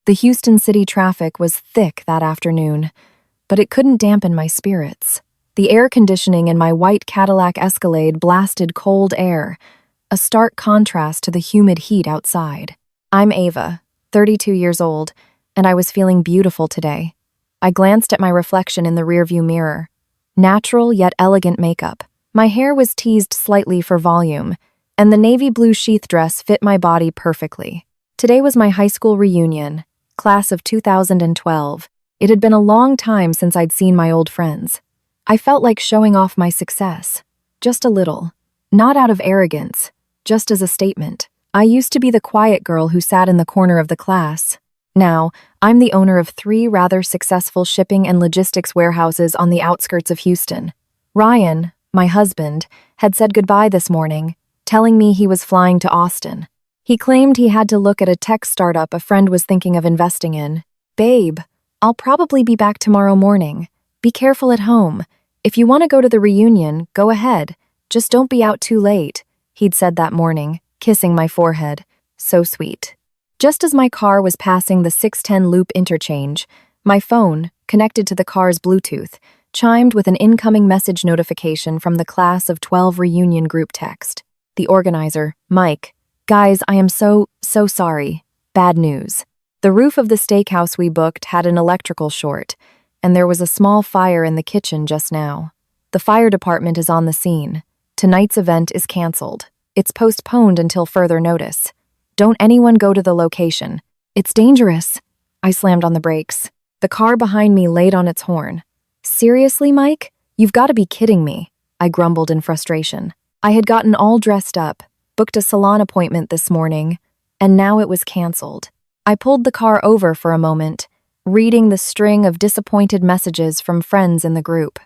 The Houston city traffic was thick that afternoon, but it couldn't dampen my spirits. The air conditioning in my white Cadillac Escalade blasted cold air, a stark contrast to the humid heat outside. I'm Ava, 32 years old, and I was feeling beautiful today. I glanced at my reflection in the rearview mirror. Natural yet elegant makeup. My hair was teased slightly for volume, and the navy blue sheath dress fit my body perfectly. Today was my high school reunion, class of 2012. It had been a long time since I'd seen my old friends. I felt like showing off my success. Just a little. Not out of arrogance, just as a statement. I used to be the quiet girl who sat in the corner of the class. Now, I'm the owner of 3 rather successful shipping and logistics warehouses on the outskirts of Houston. Ryan, my husband, had said goodbye this morning, telling me he was flying to Austin. He claimed he had to look at a tech startup a friend was thinking of investing in. "Babe, I'll probably be back tomorrow morning. Be careful at home. If you want to go to the reunion, go ahead. Just don't be out too late," he'd said that morning, kissing my forehead. So sweet. Just as my car was passing the 610 Loop interchange, my phone, connected to the car's Bluetooth, chimed with an incoming message notification from the Class of 12 reunion group text. The organizer, Mike. "Guys, I am so sorry. Bad news. The roof of the steakhouse we booked had an electrical short, and there was a small fire in the kitchen just now. The fire department is on the scene. Tonight's event is canceled. It's postponed until further notice. Don't anyone go to the location. It's dangerous." I slammed on the brakes. The car behind me laid on its horn. "Seriously, Mike? You've got to be kidding me," I grumbled in frustration. I had gotten all dressed up, booked a salon appointment this morning, and now it was canceled. I pulled the car over for a moment, reading the string of disappointed messages from friends in the group.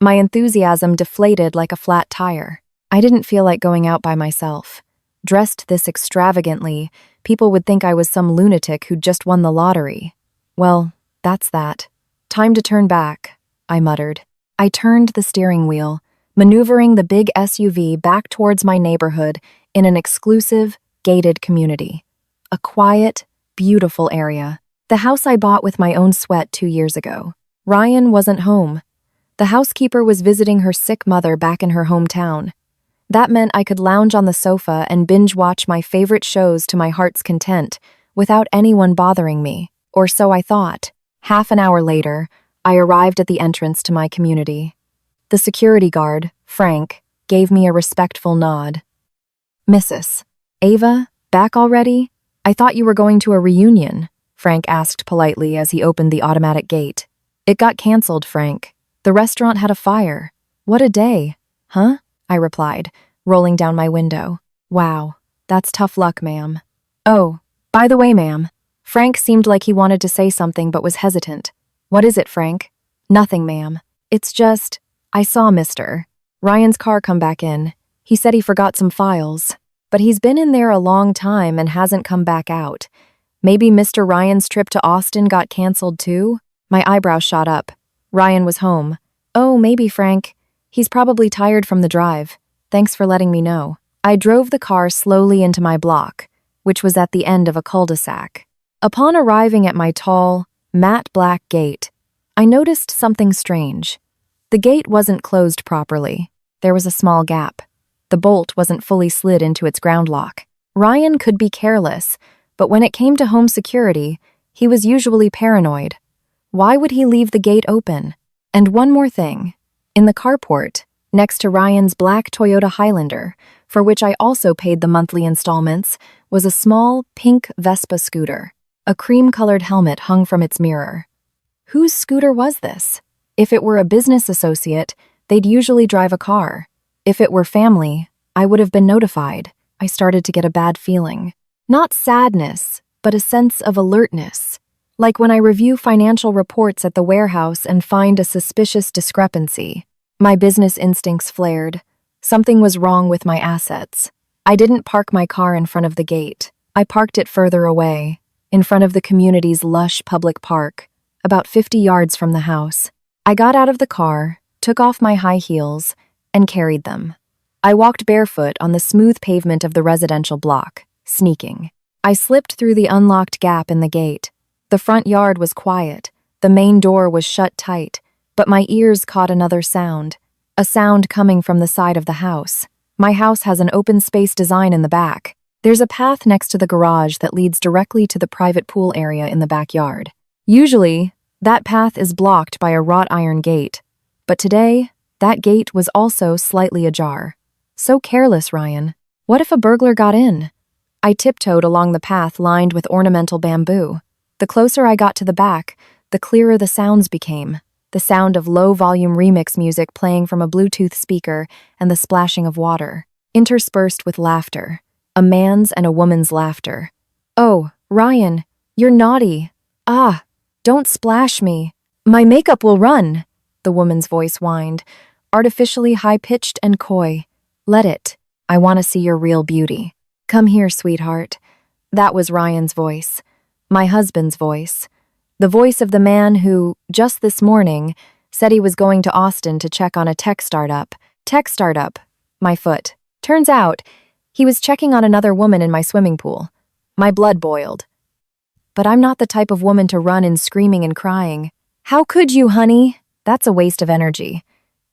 My enthusiasm deflated like a flat tire. I didn't feel like going out by myself. Dressed this extravagantly, people would think I was some lunatic who'd just won the lottery. Well, that's that. "Time to turn back," I muttered. I turned the steering wheel, maneuvering the big SUV back towards my neighborhood in an exclusive, gated community. A quiet, beautiful area. The house I bought with my own sweat 2 years ago. Ryan wasn't home. The housekeeper was visiting her sick mother back in her hometown. That meant I could lounge on the sofa and binge-watch my favorite shows to my heart's content without anyone bothering me, or so I thought. Half an hour later, I arrived at the entrance to my community. The security guard, Frank, gave me a respectful nod. "Mrs. Ava, back already? I thought you were going to a reunion," Frank asked politely as he opened the automatic gate. "It got canceled, Frank. The restaurant had a fire. What a day." "Huh?" I replied, rolling down my window. "Wow, that's tough luck, ma'am." "Oh, by the way, ma'am." Frank seemed like he wanted to say something but was hesitant. "What is it, Frank?" "Nothing, ma'am. It's just, I saw Mr. Ryan's car come back in. He said he forgot some files, but he's been in there a long time and hasn't come back out. Maybe Mr. Ryan's trip to Austin got canceled too?" My eyebrows shot up. Ryan was home. "Oh, maybe, Frank. He's probably tired from the drive. Thanks for letting me know." I drove the car slowly into my block, which was at the end of a cul-de-sac. Upon arriving at my tall, matte black gate, I noticed something strange. The gate wasn't closed properly. There was a small gap. The bolt wasn't fully slid into its ground lock. Ryan could be careless, but when it came to home security, he was usually paranoid. Why would he leave the gate open? And one more thing. In the carport, next to Ryan's black Toyota Highlander, for which I also paid the monthly installments, was a small, pink Vespa scooter. A cream-colored helmet hung from its mirror. Whose scooter was this? If it were a business associate, they'd usually drive a car. If it were family, I would have been notified. I started to get a bad feeling. Not sadness, but a sense of alertness. Like when I review financial reports at the warehouse and find a suspicious discrepancy. My business instincts flared. Something was wrong with my assets. I didn't park my car in front of the gate. I parked it further away, in front of the community's lush public park, about 50 yards from the house. I got out of the car, took off my high heels, and carried them. I walked barefoot on the smooth pavement of the residential block, sneaking. I slipped through the unlocked gap in the gate, The front yard was quiet. The main door was shut tight, but my ears caught another sound. A sound coming from the side of the house. My house has an open space design in the back. There's a path next to the garage that leads directly to the private pool area in the backyard. Usually, that path is blocked by a wrought iron gate, but today, that gate was also slightly ajar. So careless, Ryan. What if a burglar got in? I tiptoed along the path lined with ornamental bamboo. The closer I got to the back, the clearer the sounds became. The sound of low-volume remix music playing from a Bluetooth speaker and the splashing of water, interspersed with laughter. A man's and a woman's laughter. "Oh, Ryan, you're naughty. Ah, don't splash me. My makeup will run," the woman's voice whined, artificially high-pitched and coy. "Let it. I want to see your real beauty. Come here, sweetheart." That was Ryan's voice. My husband's voice. The voice of the man who, just this morning, said he was going to Austin to check on a tech startup. Tech startup. My foot. Turns out, he was checking on another woman in my swimming pool. My blood boiled. But I'm not the type of woman to run in screaming and crying. "How could you, honey?" That's a waste of energy.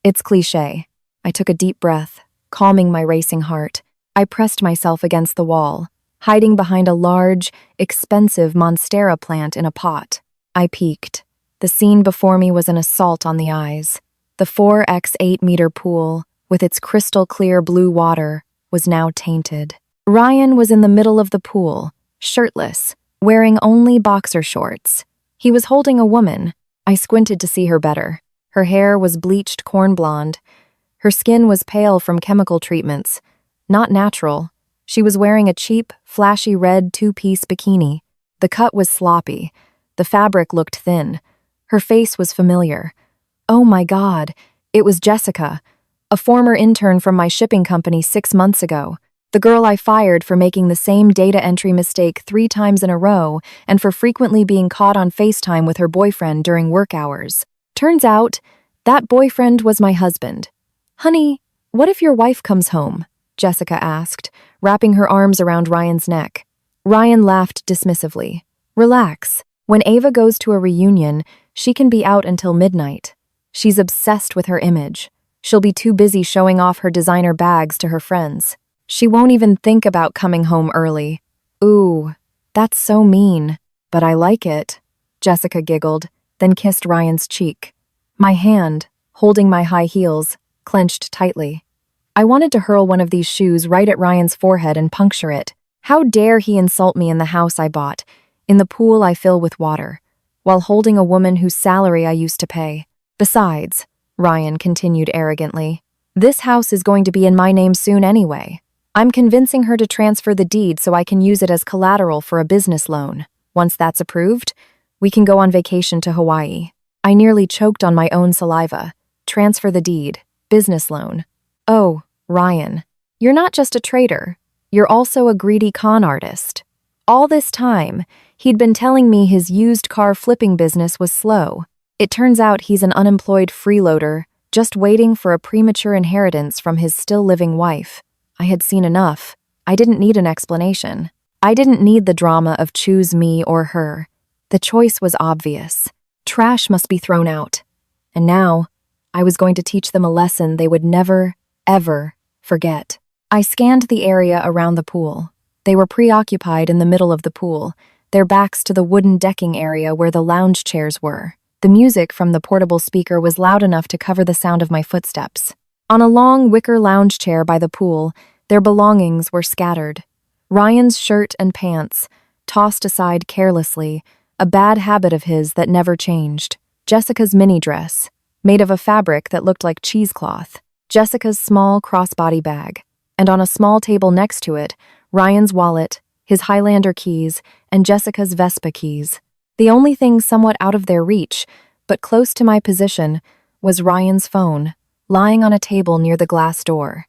It's cliché. I took a deep breath, calming my racing heart. I pressed myself against the wall, hiding behind a large, expensive monstera plant in a pot. I peeked. The scene before me was an assault on the eyes. The 4x8-meter pool, with its crystal-clear blue water, was now tainted. Ryan was in the middle of the pool, shirtless, wearing only boxer shorts. He was holding a woman. I squinted to see her better. Her hair was bleached corn blonde. Her skin was pale from chemical treatments. Not natural. She was wearing a cheap, flashy red two-piece bikini. The cut was sloppy. The fabric looked thin. Her face was familiar. Oh my God, it was Jessica, a former intern from my shipping company 6 months ago. The girl I fired for making the same data entry mistake 3 times in a row and for frequently being caught on FaceTime with her boyfriend during work hours. Turns out, that boyfriend was my husband. "Honey, what if your wife comes home?" Jessica asked, wrapping her arms around Ryan's neck. Ryan laughed dismissively. "Relax. When Ava goes to a reunion, she can be out until midnight. She's obsessed with her image. She'll be too busy showing off her designer bags to her friends. She won't even think about coming home early." "Ooh, that's so mean, but I like it," Jessica giggled, then kissed Ryan's cheek. My hand, holding my high heels, clenched tightly. I wanted to hurl one of these shoes right at Ryan's forehead and puncture it. How dare he insult me in the house I bought, in the pool I fill with water, while holding a woman whose salary I used to pay. "Besides," Ryan continued arrogantly, "this house is going to be in my name soon anyway. I'm convincing her to transfer the deed so I can use it as collateral for a business loan. Once that's approved, we can go on vacation to Hawaii." I nearly choked on my own saliva. Transfer the deed. Business loan. Oh, Ryan, you're not just a traitor. You're also a greedy con artist. All this time, he'd been telling me his used car flipping business was slow. It turns out he's an unemployed freeloader, just waiting for a premature inheritance from his still-living wife. I had seen enough. I didn't need an explanation. I didn't need the drama of choose me or her. The choice was obvious. Trash must be thrown out. And now, I was going to teach them a lesson they would never, ever forget. I scanned the area around the pool. They were preoccupied in the middle of the pool, their backs to the wooden decking area where the lounge chairs were. The music from the portable speaker was loud enough to cover the sound of my footsteps. On a long wicker lounge chair by the pool, their belongings were scattered. Ryan's shirt and pants, tossed aside carelessly, a bad habit of his that never changed. Jessica's mini dress, made of a fabric that looked like cheesecloth. Jessica's small crossbody bag. And on a small table next to it, Ryan's wallet, his Highlander keys, and Jessica's Vespa keys. The only thing somewhat out of their reach, but close to my position, was Ryan's phone, lying on a table near the glass door.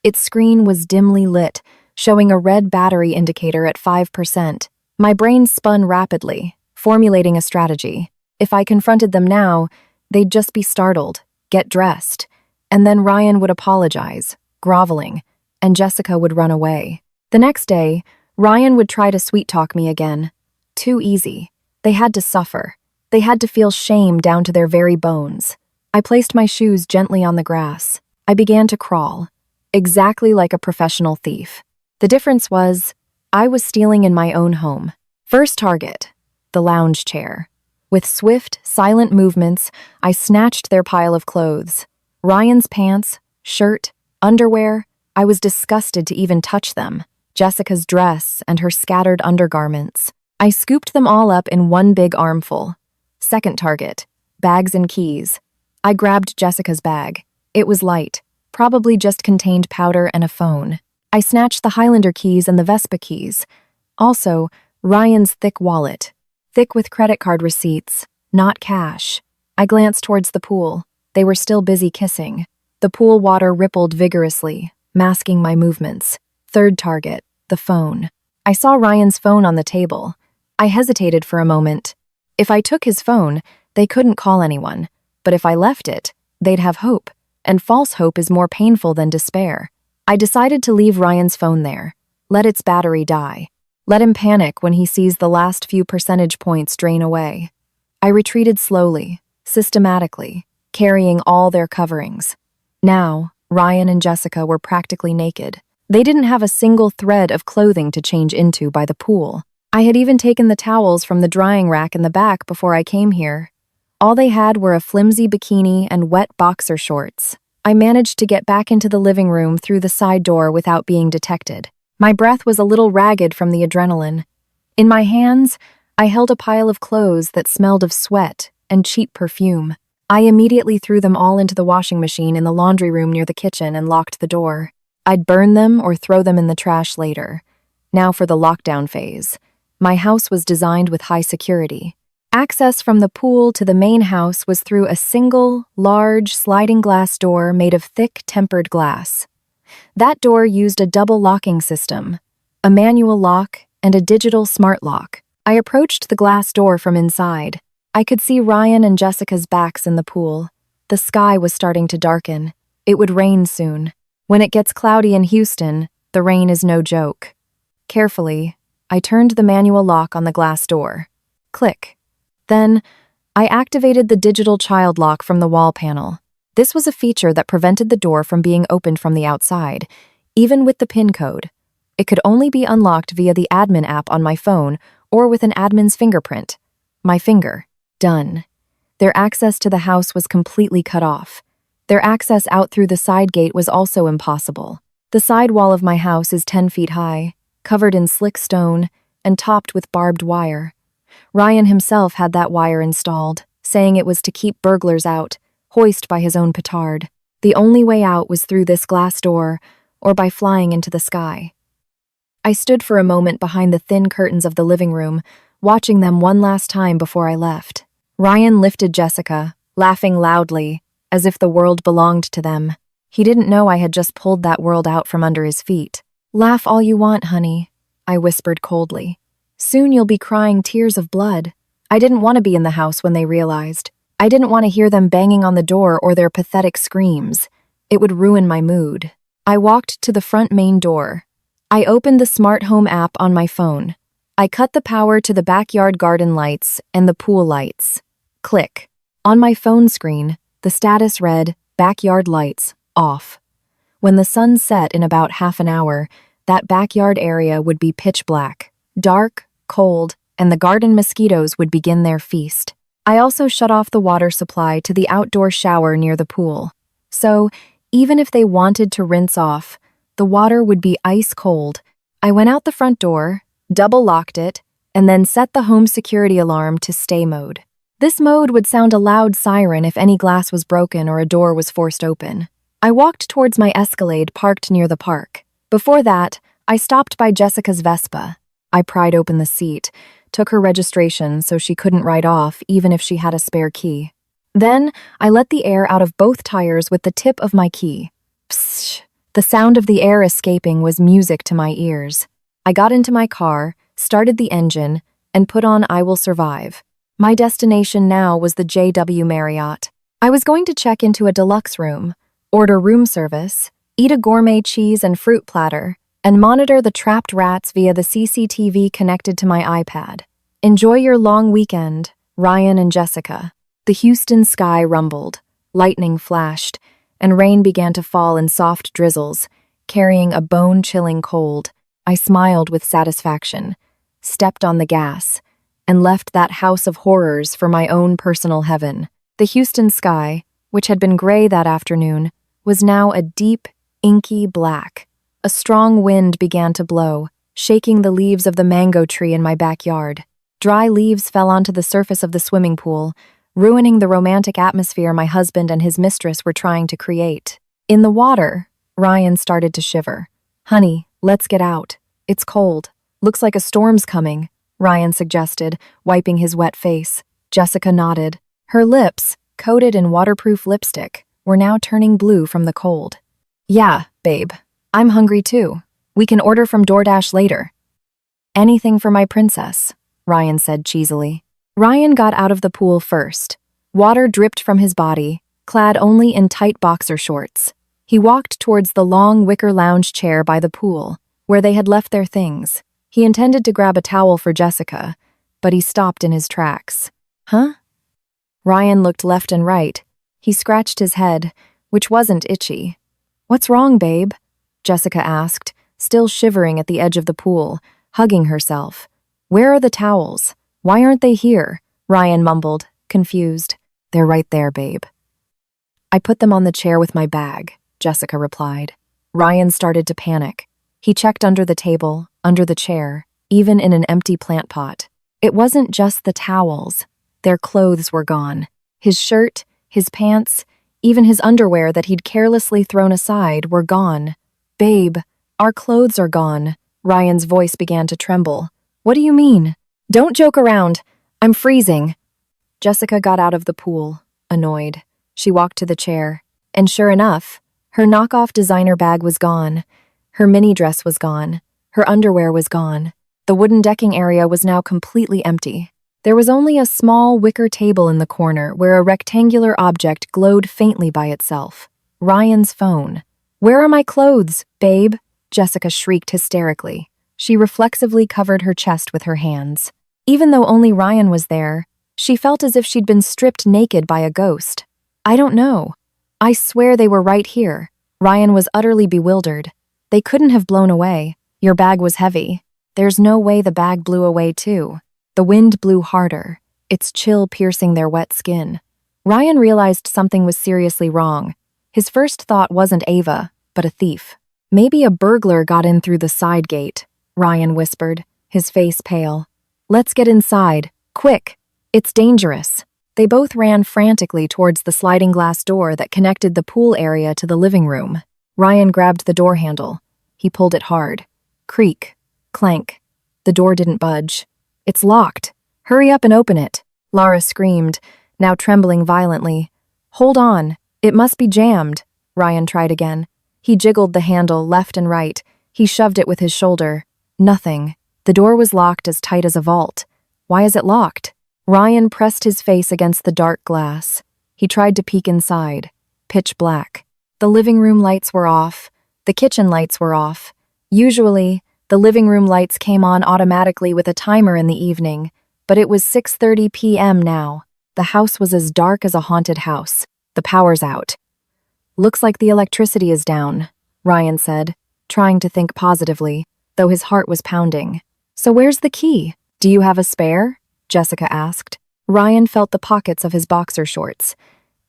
Its screen was dimly lit, showing a red battery indicator at 5%. My brain spun rapidly, formulating a strategy. If I confronted them now, they'd just be startled, get dressed, and then Ryan would apologize, groveling, and Jessica would run away. The next day, Ryan would try to sweet-talk me again. Too easy. They had to suffer. They had to feel shame down to their very bones. I placed my shoes gently on the grass. I began to crawl, exactly like a professional thief. The difference was, I was stealing in my own home. First target, the lounge chair. With swift, silent movements, I snatched their pile of clothes. Ryan's pants, shirt, underwear. I was disgusted to even touch them. Jessica's dress and her scattered undergarments. I scooped them all up in one big armful. Second target, bags and keys. I grabbed Jessica's bag. It was light, probably just contained powder and a phone. I snatched the Highlander keys and the Vespa keys. Also, Ryan's thick wallet. Thick with credit card receipts, not cash. I glanced towards the pool. They were still busy kissing. The pool water rippled vigorously, masking my movements. Third target, the phone. I saw Ryan's phone on the table. I hesitated for a moment. If I took his phone, they couldn't call anyone. But if I left it, they'd have hope. And false hope is more painful than despair. I decided to leave Ryan's phone there. Let its battery die. Let him panic when he sees the last few percentage points drain away. I retreated slowly, systematically, carrying all their coverings. Now, Ryan and Jessica were practically naked. They didn't have a single thread of clothing to change into by the pool. I had even taken the towels from the drying rack in the back before I came here. All they had were a flimsy bikini and wet boxer shorts. I managed to get back into the living room through the side door without being detected. My breath was a little ragged from the adrenaline. In my hands, I held a pile of clothes that smelled of sweat and cheap perfume. I immediately threw them all into the washing machine in the laundry room near the kitchen and locked the door. I'd burn them or throw them in the trash later. Now for the lockdown phase. My house was designed with high security. Access from the pool to the main house was through a single, large, sliding glass door made of thick, tempered glass. That door used a double locking system, a manual lock and a digital smart lock. I approached the glass door from inside. I could see Ryan and Jessica's backs in the pool. The sky was starting to darken. It would rain soon. When it gets cloudy in Houston, the rain is no joke. Carefully, I turned the manual lock on the glass door. Click. Then, I activated the digital child lock from the wall panel. This was a feature that prevented the door from being opened from the outside, even with the PIN code. It could only be unlocked via the admin app on my phone or with an admin's fingerprint. My finger. Done. Their access to the house was completely cut off. Their access out through the side gate was also impossible. The side wall of my house is 10 feet high, covered in slick stone, and topped with barbed wire. Ryan himself had that wire installed, saying it was to keep burglars out, hoist by his own petard. The only way out was through this glass door, or by flying into the sky. I stood for a moment behind the thin curtains of the living room, watching them one last time before I left. Ryan lifted Jessica, laughing loudly, as if the world belonged to them. He didn't know I had just pulled that world out from under his feet. "Laugh all you want, honey," I whispered coldly. "Soon you'll be crying tears of blood." I didn't want to be in the house when they realized. I didn't want to hear them banging on the door or their pathetic screams. It would ruin my mood. I walked to the front main door. I opened the smart home app on my phone. I cut the power to the backyard garden lights and the pool lights. Click. On my phone screen, the status read, "Backyard lights, off." When the sun set in about half an hour, that backyard area would be pitch black, dark, cold, and the garden mosquitoes would begin their feast. I also shut off the water supply to the outdoor shower near the pool. So, even if they wanted to rinse off, the water would be ice cold. I went out the front door, double-locked it, and then set the home security alarm to stay mode. This mode would sound a loud siren if any glass was broken or a door was forced open. I walked towards my Escalade parked near the park. Before that, I stopped by Jessica's Vespa. I pried open the seat, took her registration so she couldn't ride off even if she had a spare key. Then, I let the air out of both tires with the tip of my key. Pssh! The sound of the air escaping was music to my ears. I got into my car, started the engine, and put on I Will Survive. My destination now was the JW Marriott. I was going to check into a deluxe room, order room service, eat a gourmet cheese and fruit platter, and monitor the trapped rats via the CCTV connected to my iPad. Enjoy your long weekend, Ryan and Jessica. The Houston sky rumbled, lightning flashed, and rain began to fall in soft drizzles, carrying a bone-chilling cold. I smiled with satisfaction, stepped on the gas, and left that house of horrors for my own personal heaven. The Houston sky, which had been gray that afternoon, was now a deep, inky black. A strong wind began to blow, shaking the leaves of the mango tree in my backyard. Dry leaves fell onto the surface of the swimming pool, ruining the romantic atmosphere my husband and his mistress were trying to create. In the water, Ryan started to shiver. "Honey, let's get out. It's cold. Looks like a storm's coming," Ryan suggested, wiping his wet face. Jessica nodded. Her lips, coated in waterproof lipstick, were now turning blue from the cold. "Yeah, babe. I'm hungry too. We can order from DoorDash later." "Anything for my princess," Ryan said cheesily. Ryan got out of the pool first. Water dripped from his body, clad only in tight boxer shorts. He walked towards the long wicker lounge chair by the pool, where they had left their things. He intended to grab a towel for Jessica, but he stopped in his tracks. "Huh?" Ryan looked left and right. He scratched his head, which wasn't itchy. "What's wrong, babe?" Jessica asked, still shivering at the edge of the pool, hugging herself. "Where are the towels? Why aren't they here?" Ryan mumbled, confused. "They're right there, babe." "I put them on the chair with my bag," Jessica replied. Ryan started to panic. He checked under the table, under the chair, even in an empty plant pot. It wasn't just the towels. Their clothes were gone. His shirt, his pants, even his underwear that he'd carelessly thrown aside were gone. "Babe, our clothes are gone." Ryan's voice began to tremble. "What do you mean? Don't joke around. I'm freezing." Jessica got out of the pool, annoyed. She walked to the chair, and sure enough, her knockoff designer bag was gone. Her mini dress was gone. Her underwear was gone. The wooden decking area was now completely empty. There was only a small wicker table in the corner where a rectangular object glowed faintly by itself. Ryan's phone. "Where are my clothes, babe?" Jessica shrieked hysterically. She reflexively covered her chest with her hands. Even though only Ryan was there, she felt as if she'd been stripped naked by a ghost. "I don't know. I swear they were right here." Ryan was utterly bewildered. "They couldn't have blown away. Your bag was heavy." "There's no way the bag blew away too." The wind blew harder, its chill piercing their wet skin. Ryan realized something was seriously wrong. His first thought wasn't Ava, but a thief. "Maybe a burglar got in through the side gate," Ryan whispered, his face pale. "Let's get inside, quick. It's dangerous." They both ran frantically towards the sliding glass door that connected the pool area to the living room. Ryan grabbed the door handle. He pulled it hard. Creak. Clank. The door didn't budge. "It's locked. Hurry up and open it," Lara screamed, now trembling violently. "Hold on. It must be jammed." Ryan tried again. He jiggled the handle left and right. He shoved it with his shoulder. Nothing. The door was locked as tight as a vault. Why is it locked? Ryan pressed his face against the dark glass. He tried to peek inside. Pitch black. The living room lights were off. The kitchen lights were off. Usually, the living room lights came on automatically with a timer in the evening, but it was 6:30 p.m. now. The house was as dark as a haunted house. The power's out. "Looks like the electricity is down," Ryan said, trying to think positively, though his heart was pounding. "So where's the key? Do you have a spare?" Jessica asked. Ryan felt the pockets of his boxer shorts.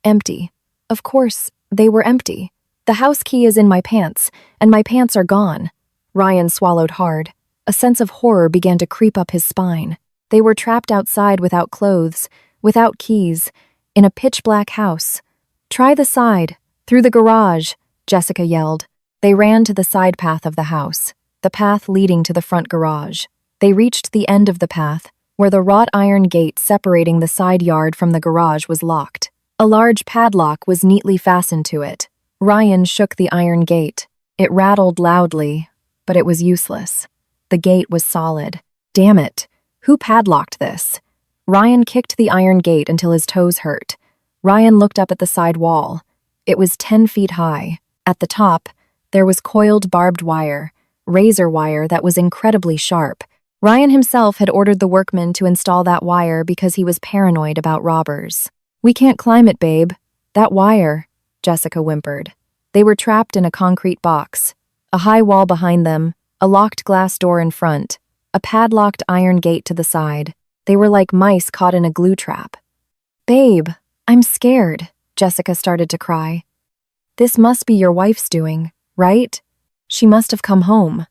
Empty. Of course, they were empty. "The house key is in my pants, and my pants are gone." Ryan swallowed hard. A sense of horror began to creep up his spine. They were trapped outside without clothes, without keys, in a pitch-black house. "Try the side, through the garage," Jessica yelled. They ran to the side path of the house, the path leading to the front garage. They reached the end of the path, where the wrought iron gate separating the side yard from the garage was locked. A large padlock was neatly fastened to it. Ryan shook the iron gate. It rattled loudly, but it was useless. The gate was solid. Damn it! Who padlocked this? Ryan kicked the iron gate until his toes hurt. Ryan looked up at the side wall. It was 10 feet high. At the top, there was coiled barbed wire, razor wire that was incredibly sharp. Ryan himself had ordered the workmen to install that wire because he was paranoid about robbers. "We can't climb it, babe. That wire," Jessica whimpered. They were trapped in a concrete box. A high wall behind them, a locked glass door in front, a padlocked iron gate to the side. They were like mice caught in a glue trap. "Babe, I'm scared," Jessica started to cry. "This must be your wife's doing, right? She must have come home."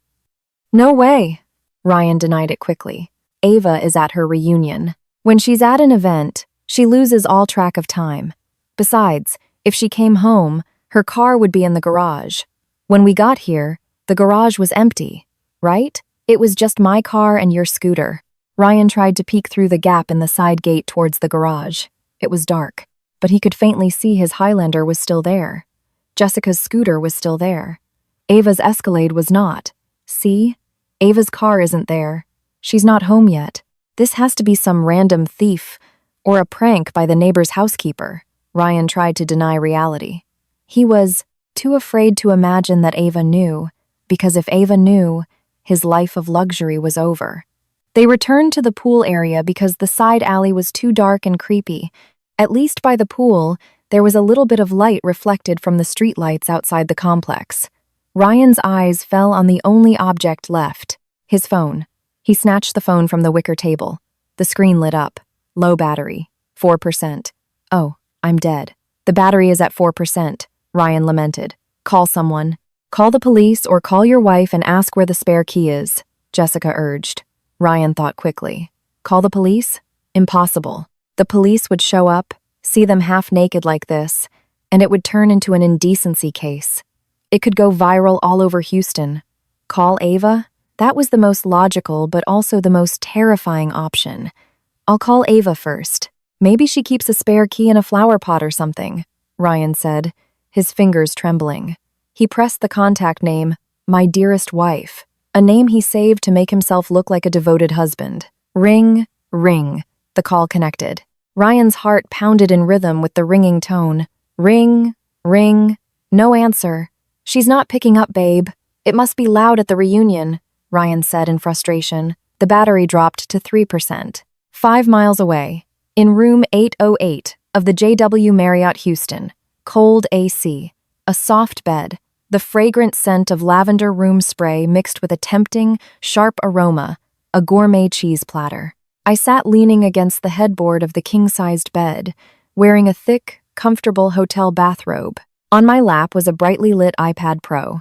"No way," Ryan denied it quickly. "Ava is at her reunion. When she's at an event, she loses all track of time. Besides, if she came home, her car would be in the garage. When we got here, the garage was empty, right? It was just my car and your scooter." Ryan tried to peek through the gap in the side gate towards the garage. It was dark, but he could faintly see his Highlander was still there. Jessica's scooter was still there. Ava's Escalade was not. See? Ava's car isn't there. She's not home yet. This has to be some random thief or a prank by the neighbor's housekeeper. Ryan tried to deny reality. He was too afraid to imagine that Ava knew, because if Ava knew, his life of luxury was over. They returned to the pool area because the side alley was too dark and creepy. At least by the pool, there was a little bit of light reflected from the streetlights outside the complex. Ryan's eyes fell on the only object left, his phone. He snatched the phone from the wicker table. The screen lit up. Low battery. 4%. "Oh, I'm dead. The battery is at 4%, Ryan lamented. "Call someone. Call the police or call your wife and ask where the spare key is," Jessica urged. Ryan thought quickly. Call the police? Impossible. The police would show up, see them half naked like this, and it would turn into an indecency case. It could go viral all over Houston. Call Ava? That was the most logical but also the most terrifying option. "I'll call Ava first. Maybe she keeps a spare key in a flower pot or something," Ryan said, his fingers trembling. He pressed the contact name, "My dearest wife," a name he saved to make himself look like a devoted husband. Ring, ring. The call connected. Ryan's heart pounded in rhythm with the ringing tone. Ring, ring. No answer. "She's not picking up, babe. It must be loud at the reunion," Ryan said in frustration. The battery dropped to 3%. 5 miles away, in room 808 of the JW Marriott Houston, cold AC, a soft bed, the fragrant scent of lavender room spray mixed with a tempting, sharp aroma, a gourmet cheese platter. I sat leaning against the headboard of the king-sized bed, wearing a thick, comfortable hotel bathrobe. On my lap was a brightly lit iPad Pro.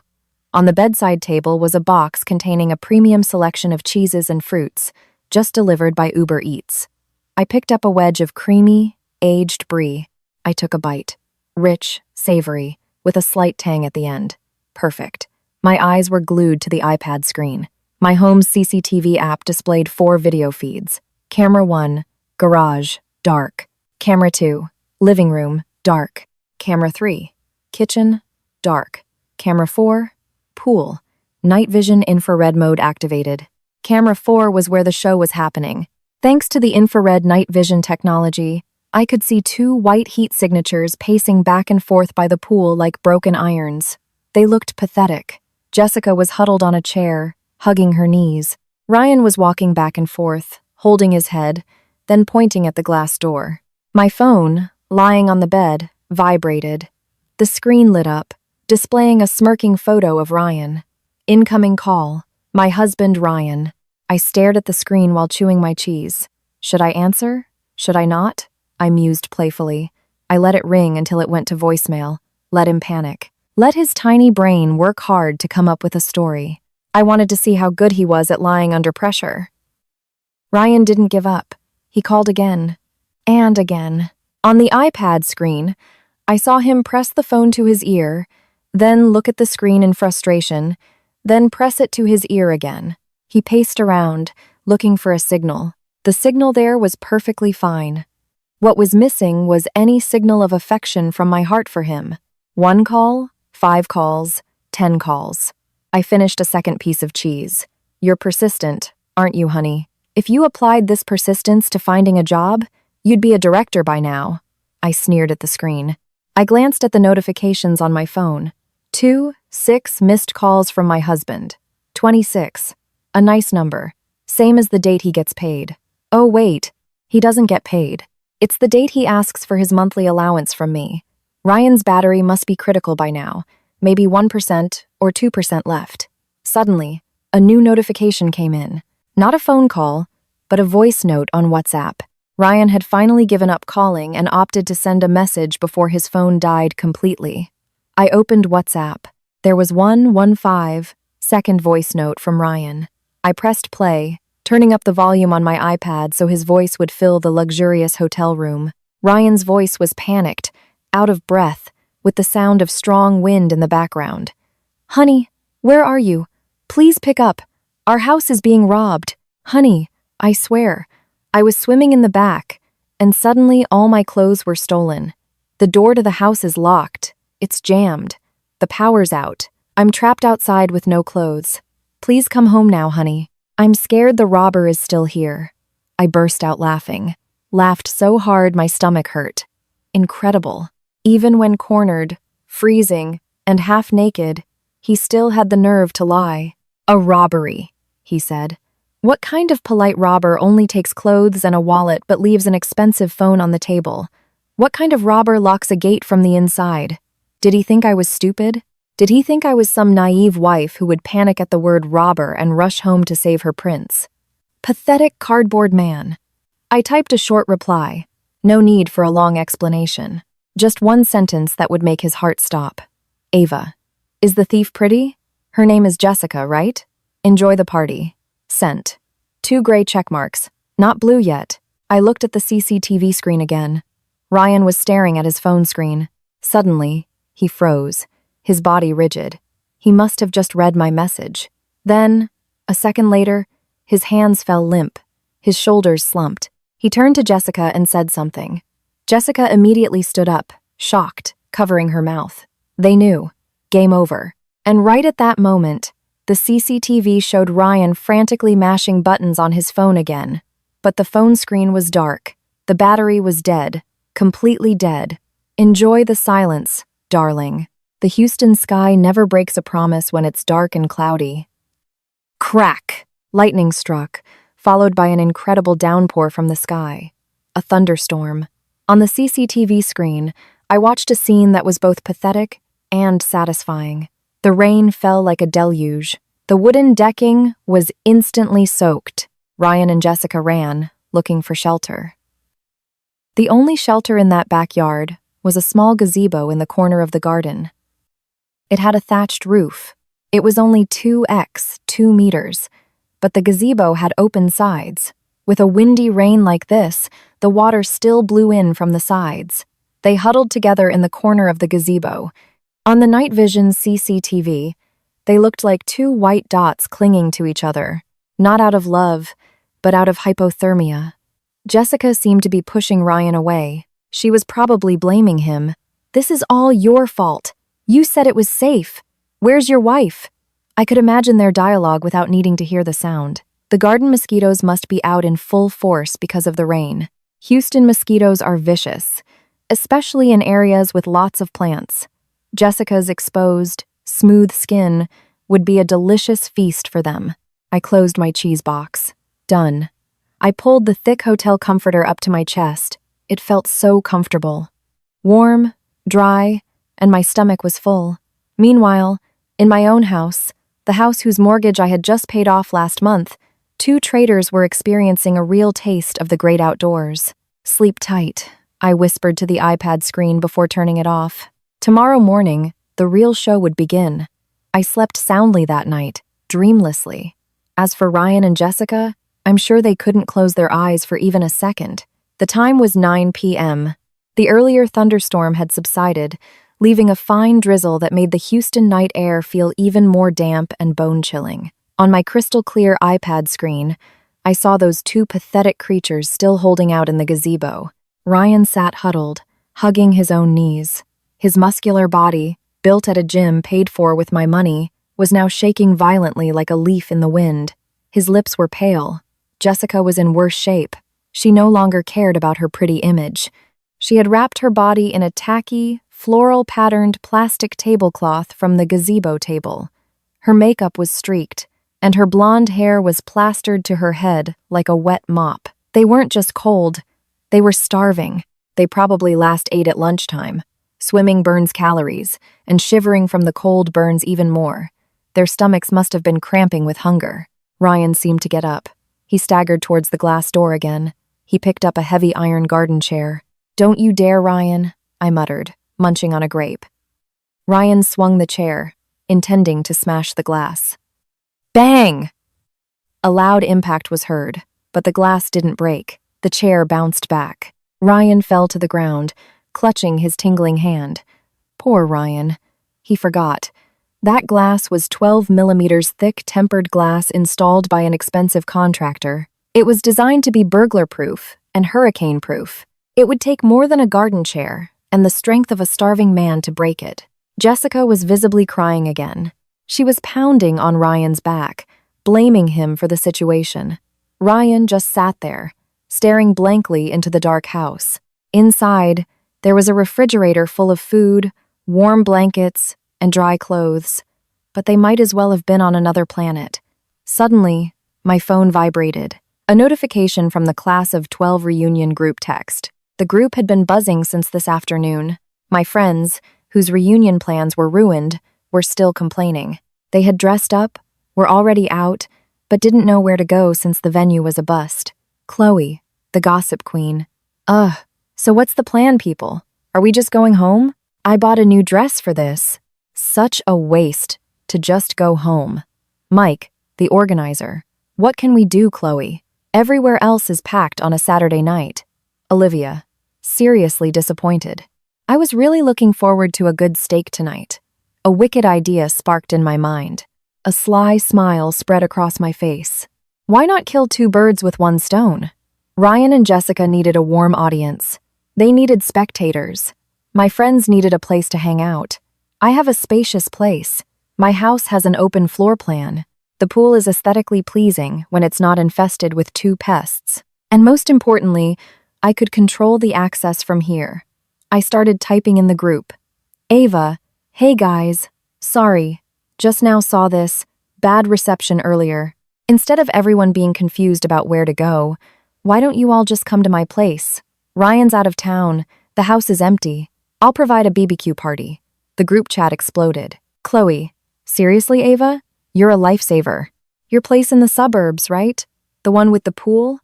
On the bedside table was a box containing a premium selection of cheeses and fruits, just delivered by Uber Eats. I picked up a wedge of creamy, aged brie. I took a bite. Rich, savory, with a slight tang at the end. Perfect. My eyes were glued to the iPad screen. My home's CCTV app displayed 4 video feeds. Camera 1, garage, dark. Camera 2, living room, dark. Camera 3, kitchen, dark. Camera 4, pool. Night vision infrared mode activated. Camera 4 was where the show was happening. Thanks to the infrared night vision technology, I could see 2 white heat signatures pacing back and forth by the pool like broken irons. They looked pathetic. Jessica was huddled on a chair, hugging her knees. Ryan was walking back and forth, holding his head, then pointing at the glass door. My phone, lying on the bed, vibrated. The screen lit up, displaying a smirking photo of Ryan. Incoming call. My husband, Ryan. I stared at the screen while chewing my cheese. Should I answer? Should I not? I mused playfully. I let it ring until it went to voicemail. Let him panic. Let his tiny brain work hard to come up with a story. I wanted to see how good he was at lying under pressure. Ryan didn't give up. He called again. And again. On the iPad screen, I saw him press the phone to his ear, then look at the screen in frustration, then press it to his ear again. He paced around, looking for a signal. The signal there was perfectly fine. What was missing was any signal of affection from my heart for him. 1 call, 5 calls, 10 calls. I finished a second piece of cheese. You're persistent, aren't you, honey? If you applied this persistence to finding a job, you'd be a director by now. I sneered at the screen. I glanced at the notifications on my phone. 6 missed calls from my husband. 26. A nice number. Same as the date he gets paid. Oh, wait. He doesn't get paid. It's the date he asks for his monthly allowance from me. Ryan's battery must be critical by now. Maybe 1% or 2% left. Suddenly, a new notification came in. Not a phone call, but a voice note on WhatsApp. Ryan had finally given up calling and opted to send a message before his phone died completely. I opened WhatsApp. There was 1:15-second voice note from Ryan. I pressed play, turning up the volume on my iPad so his voice would fill the luxurious hotel room. Ryan's voice was panicked, out of breath, with the sound of strong wind in the background. "Honey, where are you? Please pick up. Our house is being robbed. Honey, I swear. I was swimming in the back, and suddenly all my clothes were stolen. The door to the house is locked. It's jammed. The power's out. I'm trapped outside with no clothes. Please come home now, honey. I'm scared the robber is still here." I burst out laughing. Laughed so hard my stomach hurt. Incredible. Even when cornered, freezing, and half naked, he still had the nerve to lie. "A robbery," he said. "What kind of polite robber only takes clothes and a wallet but leaves an expensive phone on the table? What kind of robber locks a gate from the inside? Did he think I was stupid? Did he think I was some naive wife who would panic at the word robber and rush home to save her prince? Pathetic cardboard man." I typed a short reply. No need for a long explanation. Just one sentence that would make his heart stop. "Ava. Is the thief pretty? Her name is Jessica, right? Enjoy the party. Sent." 2 gray check marks. Not blue yet. I looked at the CCTV screen again. Ryan was staring at his phone screen. Suddenly, he froze, his body rigid. He must have just read my message. Then, a second later, his hands fell limp, his shoulders slumped. He turned to Jessica and said something. Jessica immediately stood up, shocked, covering her mouth. They knew. Game over. And right at that moment, the CCTV showed Ryan frantically mashing buttons on his phone again. But the phone screen was dark. The battery was dead. Completely dead. Enjoy the silence, darling. The Houston sky never breaks a promise when it's dark and cloudy. Crack! Lightning struck, followed by an incredible downpour from the sky. A thunderstorm. On the CCTV screen, I watched a scene that was both pathetic and satisfying. The rain fell like a deluge. The wooden decking was instantly soaked. Ryan and Jessica ran, looking for shelter. The only shelter in that backyard was a small gazebo in the corner of the garden. It had a thatched roof. It was only 2 meters, but the gazebo had open sides. With a windy rain like this, the water still blew in from the sides. They huddled together in the corner of the gazebo. On the night vision CCTV, they looked like 2 white dots clinging to each other, not out of love, but out of hypothermia. Jessica seemed to be pushing Ryan away. She was probably blaming him. "This is all your fault. You said it was safe. Where's your wife?" I could imagine their dialogue without needing to hear the sound. The garden mosquitoes must be out in full force because of the rain. Houston mosquitoes are vicious, especially in areas with lots of plants. Jessica's exposed, smooth skin would be a delicious feast for them. I closed my cheese box. Done. I pulled the thick hotel comforter up to my chest. It felt so comfortable. Warm, dry, and my stomach was full. Meanwhile, in my own house, the house whose mortgage I had just paid off last month, 2 traders were experiencing a real taste of the great outdoors. "Sleep tight," I whispered to the iPad screen before turning it off. Tomorrow morning, the real show would begin. I slept soundly that night, dreamlessly. As for Ryan and Jessica, I'm sure they couldn't close their eyes for even a second. The time was 9 p.m. The earlier thunderstorm had subsided, leaving a fine drizzle that made the Houston night air feel even more damp and bone-chilling. On my crystal-clear iPad screen, I saw those 2 pathetic creatures still holding out in the gazebo. Ryan sat huddled, hugging his own knees. His muscular body, built at a gym paid for with my money, was now shaking violently like a leaf in the wind. His lips were pale. Jessica was in worse shape. She no longer cared about her pretty image. She had wrapped her body in a tacky, floral-patterned plastic tablecloth from the gazebo table. Her makeup was streaked, and her blonde hair was plastered to her head like a wet mop. They weren't just cold, they were starving. They probably last ate at lunchtime. Swimming burns calories, and shivering from the cold burns even more. Their stomachs must have been cramping with hunger. Ryan seemed to get up. He staggered towards the glass door again. He picked up a heavy iron garden chair. "Don't you dare, Ryan," I muttered, munching on a grape. Ryan swung the chair, intending to smash the glass. Bang! A loud impact was heard, but the glass didn't break. The chair bounced back. Ryan fell to the ground, clutching his tingling hand. Poor Ryan. He forgot. That glass was 12 millimeters thick tempered glass installed by an expensive contractor. It was designed to be burglar-proof and hurricane-proof. It would take more than a garden chair and the strength of a starving man to break it. Jessica was visibly crying again. She was pounding on Ryan's back, blaming him for the situation. Ryan just sat there, staring blankly into the dark house. Inside, there was a refrigerator full of food, warm blankets, and dry clothes, but they might as well have been on another planet. Suddenly, my phone vibrated. A notification from the Class of 12 reunion group text. The group had been buzzing since this afternoon. My friends, whose reunion plans were ruined, were still complaining. They had dressed up, were already out, but didn't know where to go since the venue was a bust. Chloe, the gossip queen. So what's the plan, people? Are we just going home? I bought a new dress for this. Such a waste to just go home. Mike, the organizer. What can we do, Chloe? Everywhere else is packed on a Saturday night. Olivia, seriously disappointed. I was really looking forward to a good steak tonight. A wicked idea sparked in my mind. A sly smile spread across my face. Why not kill two birds with one stone? Ryan and Jessica needed a warm audience. They needed spectators. My friends needed a place to hang out. I have a spacious place. My house has an open floor plan. The pool is aesthetically pleasing when it's not infested with two pests. And most importantly, I could control the access from here. I started typing in the group. Ava, hey guys, sorry, just now saw this, bad reception earlier. Instead of everyone being confused about where to go, why don't you all just come to my place? Ryan's out of town, the house is empty. I'll provide a BBQ party. The group chat exploded. Chloe, seriously, Ava? You're a lifesaver. Your place in the suburbs, right? The one with the pool?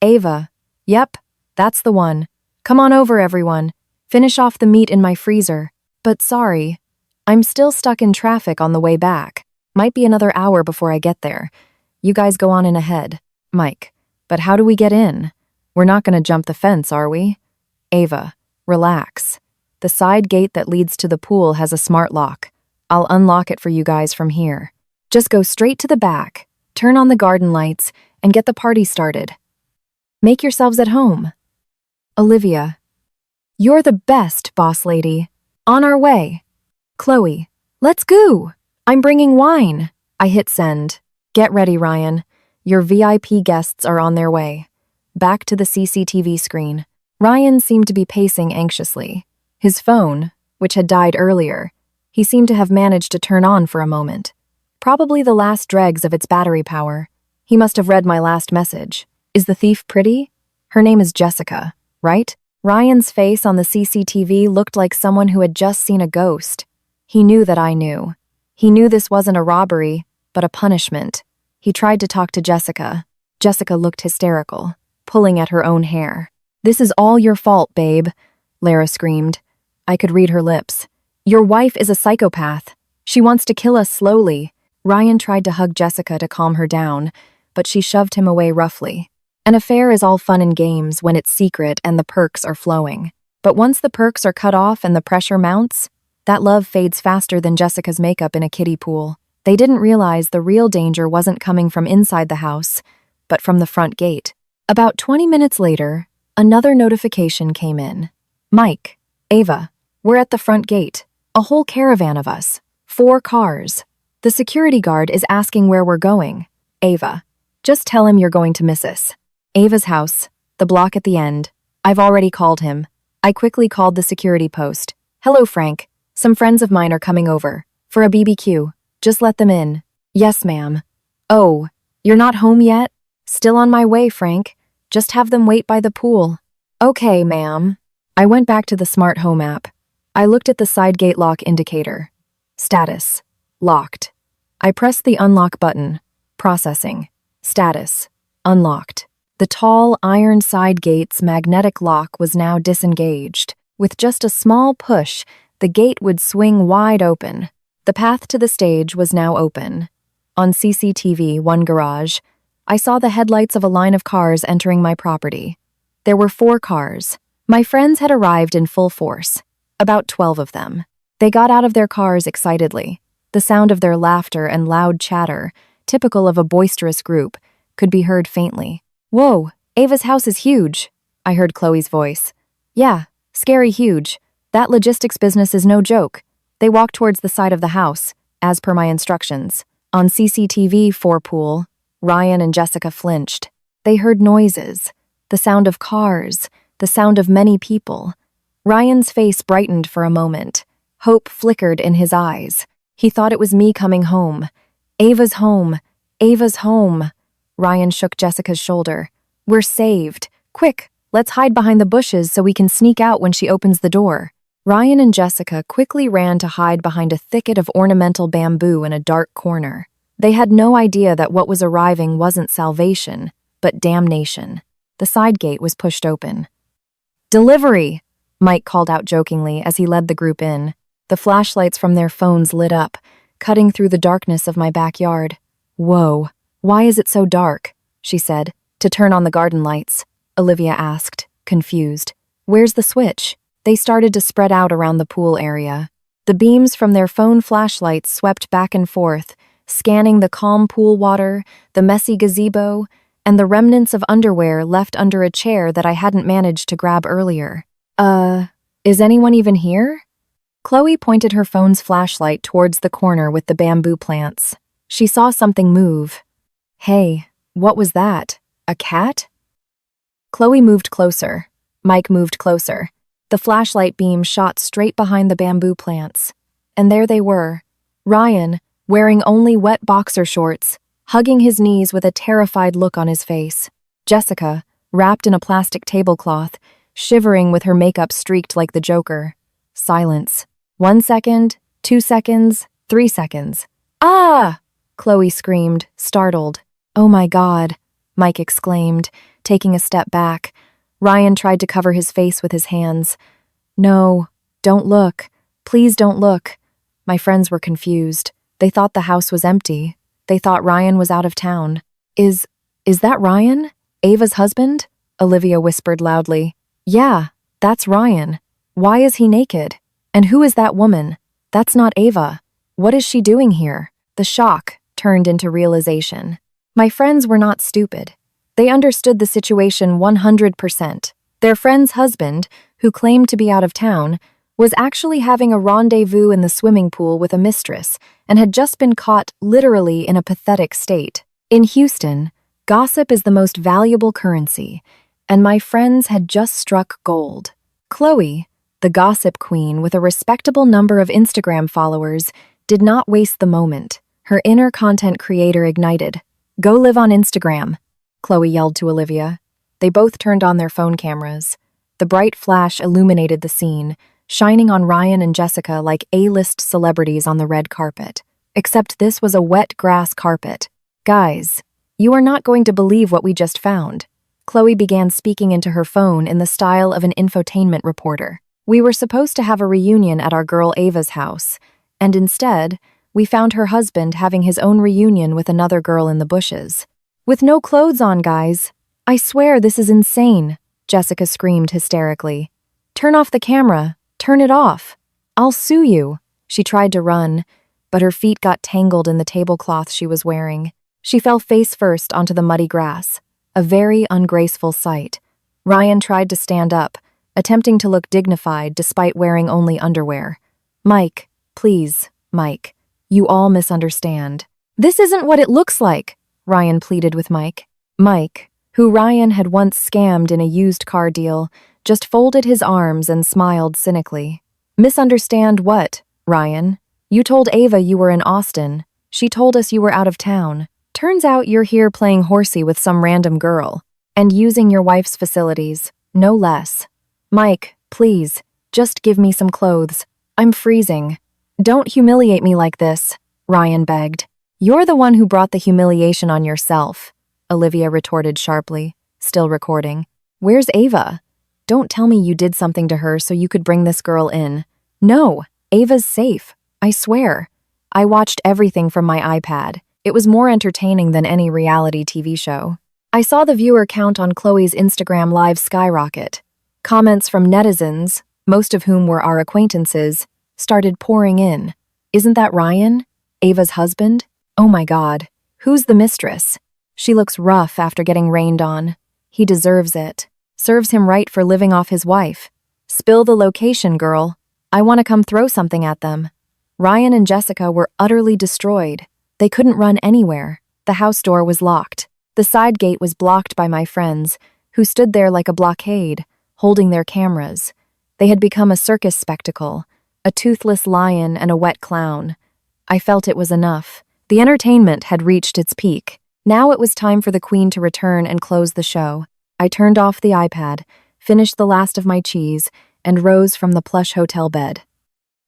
Ava, yep, that's the one. Come on over, everyone. Finish off the meat in my freezer. But sorry, I'm still stuck in traffic on the way back. Might be another hour before I get there. You guys go on in ahead. Mike, but how do we get in? We're not going to jump the fence, are we? Ava, relax. The side gate that leads to the pool has a smart lock. I'll unlock it for you guys from here. Just go straight to the back, turn on the garden lights, and get the party started. Make yourselves at home. Olivia, you're the best, boss lady. On our way. Chloe, let's go. I'm bringing wine. I hit send. Get ready, Ryan. Your VIP guests are on their way. Back to the CCTV screen. Ryan seemed to be pacing anxiously. His phone, which had died earlier, he seemed to have managed to turn on for a moment. Probably the last dregs of its battery power. He must have read my last message. Is the thief pretty? Her name is Jessica, right? Ryan's face on the CCTV looked like someone who had just seen a ghost. He knew that I knew. He knew this wasn't a robbery, but a punishment. He tried to talk to Jessica. Jessica looked hysterical, pulling at her own hair. This is all your fault, babe, Lara screamed. I could read her lips. Your wife is a psychopath. She wants to kill us slowly. Ryan tried to hug Jessica to calm her down, but she shoved him away roughly. An affair is all fun and games when it's secret and the perks are flowing. But once the perks are cut off and the pressure mounts, that love fades faster than Jessica's makeup in a kiddie pool. They didn't realize the real danger wasn't coming from inside the house, but from the front gate. About 20 minutes later, another notification came in. Mike, Ava, we're at the front gate. A whole caravan of us. 4 cars. The security guard is asking where we're going. Ava, just tell him you're going to miss us. Ava's house, the block at the end. I've already called him. I quickly called the security post. Hello, Frank. Some friends of mine are coming over. For a BBQ. Just let them in. Yes, ma'am. Oh, you're not home yet? Still on my way, Frank. Just have them wait by the pool. Okay, ma'am. I went back to the smart home app. I looked at the side gate lock indicator. Status. Locked. I pressed the unlock button. Processing. Status. Unlocked. The tall, iron side gate's magnetic lock was now disengaged. With just a small push, the gate would swing wide open. The path to the stage was now open. On CCTV, one garage, I saw the headlights of a line of cars entering my property. There were 4 cars. My friends had arrived in full force, about 12 of them. They got out of their cars excitedly. The sound of their laughter and loud chatter, typical of a boisterous group, could be heard faintly. Whoa, Ava's house is huge, I heard Chloe's voice. Yeah, scary huge. That logistics business is no joke. They walked towards the side of the house, as per my instructions. On CCTV 4 pool, Ryan and Jessica flinched. They heard noises, the sound of cars, the sound of many people. Ryan's face brightened for a moment. Hope flickered in his eyes. He thought it was me coming home. Ava's home. Ava's home. Ryan shook Jessica's shoulder. We're saved. Quick, let's hide behind the bushes so we can sneak out when she opens the door. Ryan and Jessica quickly ran to hide behind a thicket of ornamental bamboo in a dark corner. They had no idea that what was arriving wasn't salvation, but damnation. The side gate was pushed open. Delivery! Mike called out jokingly as he led the group in. The flashlights from their phones lit up, cutting through the darkness of my backyard. Whoa, why is it so dark? She said. To turn on the garden lights, Olivia asked, confused. Where's the switch? They started to spread out around the pool area. The beams from their phone flashlights swept back and forth, scanning the calm pool water, the messy gazebo, and the remnants of underwear left under a chair that I hadn't managed to grab earlier. Is anyone even here? Chloe pointed her phone's flashlight towards the corner with the bamboo plants. She saw something move. Hey, what was that? A cat? Chloe moved closer. Mike moved closer. The flashlight beam shot straight behind the bamboo plants. And there they were. Ryan, wearing only wet boxer shorts, hugging his knees with a terrified look on his face. Jessica, wrapped in a plastic tablecloth, shivering with her makeup streaked like the Joker. Silence. 1 second, 2 seconds, 3 seconds. Ah! Chloe screamed, startled. Oh my God, Mike exclaimed, taking a step back. Ryan tried to cover his face with his hands. No, don't look. Please don't look. My friends were confused. They thought the house was empty. They thought Ryan was out of town. Is that Ryan? Ava's husband? Olivia whispered loudly. Yeah, that's Ryan. Why is he naked? And who is that woman? That's not Ava. What is she doing here? The shock turned into realization. My friends were not stupid. They understood the situation 100%. Their friend's husband, who claimed to be out of town, was actually having a rendezvous in the swimming pool with a mistress and had just been caught literally in a pathetic state. In Houston, gossip is the most valuable currency, and my friends had just struck gold. Chloe, the gossip queen with a respectable number of Instagram followers, did not waste the moment. Her inner content creator ignited. Go live on Instagram, Chloe yelled to Olivia. They both turned on their phone cameras. The bright flash illuminated the scene, shining on Ryan and Jessica like A-list celebrities on the red carpet. Except this was a wet grass carpet. Guys, you are not going to believe what we just found. Chloe began speaking into her phone in the style of an infotainment reporter. We were supposed to have a reunion at our girl Ava's house, and instead, we found her husband having his own reunion with another girl in the bushes. With no clothes on, guys. I swear this is insane, Jessica screamed hysterically. Turn off the camera. Turn it off. I'll sue you. She tried to run, but her feet got tangled in the tablecloth she was wearing. She fell face first onto the muddy grass, a very ungraceful sight. Ryan tried to stand up, attempting to look dignified despite wearing only underwear. Mike, please, Mike. You all misunderstand. This isn't what it looks like, Ryan pleaded with Mike. Mike, who Ryan had once scammed in a used car deal, just folded his arms and smiled cynically. Misunderstand what, Ryan? You told Ava you were in Austin. She told us you were out of town. Turns out you're here playing horsey with some random girl and using your wife's facilities, no less. Mike, please, just give me some clothes. I'm freezing. Don't humiliate me like this, Ryan begged. You're the one who brought the humiliation on yourself, Olivia retorted sharply, still recording. Where's Ava? Don't tell me you did something to her so you could bring this girl in. No, Ava's safe, I swear. I watched everything from my iPad. It was more entertaining than any reality TV show. I saw the viewer count on Chloe's Instagram live skyrocket. Comments from netizens, most of whom were our acquaintances, started pouring in. Isn't that Ryan? Ava's husband? Oh my God. Who's the mistress? She looks rough after getting rained on. He deserves it. Serves him right for living off his wife. Spill the location, girl. I want to come throw something at them. Ryan and Jessica were utterly destroyed. They couldn't run anywhere. The house door was locked. The side gate was blocked by my friends, who stood there like a blockade, holding their cameras. They had become a circus spectacle, a toothless lion and a wet clown. I felt it was enough. The entertainment had reached its peak. Now it was time for the queen to return and close the show. I turned off the iPad, finished the last of my cheese, and rose from the plush hotel bed.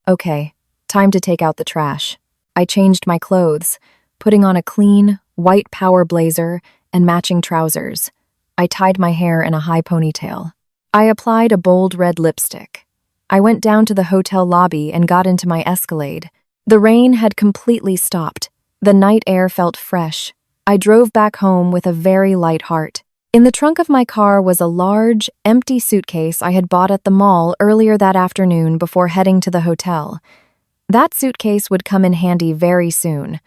Okay, time to take out the trash. I changed my clothes, putting on a clean, white power blazer and matching trousers. I tied my hair in a high ponytail. I applied a bold red lipstick. I went down to the hotel lobby and got into my Escalade. The rain had completely stopped. The night air felt fresh. I drove back home with a very light heart. In the trunk of my car was a large, empty suitcase I had bought at the mall earlier that afternoon before heading to the hotel. That suitcase would come in handy very soon.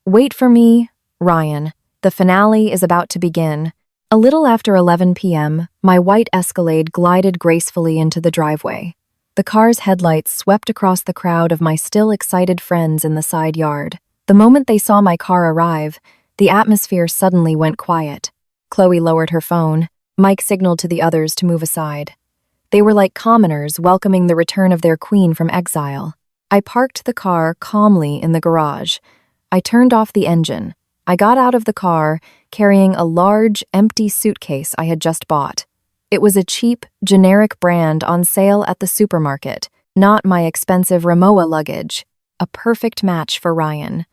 Wait for me, Ryan. The finale is about to begin. A little after 11 p.m., my white Escalade glided gracefully into the driveway. The car's headlights swept across the crowd of my still excited friends in the side yard. The moment they saw my car arrive, the atmosphere suddenly went quiet. Chloe lowered her phone. Mike signaled to the others to move aside. They were like commoners welcoming the return of their queen from exile. I parked the car calmly in the garage. I turned off the engine. I got out of the car, carrying a large, empty suitcase I had just bought. It was a cheap, generic brand on sale at the supermarket, not my expensive Rimowa luggage. A perfect match for Ryan.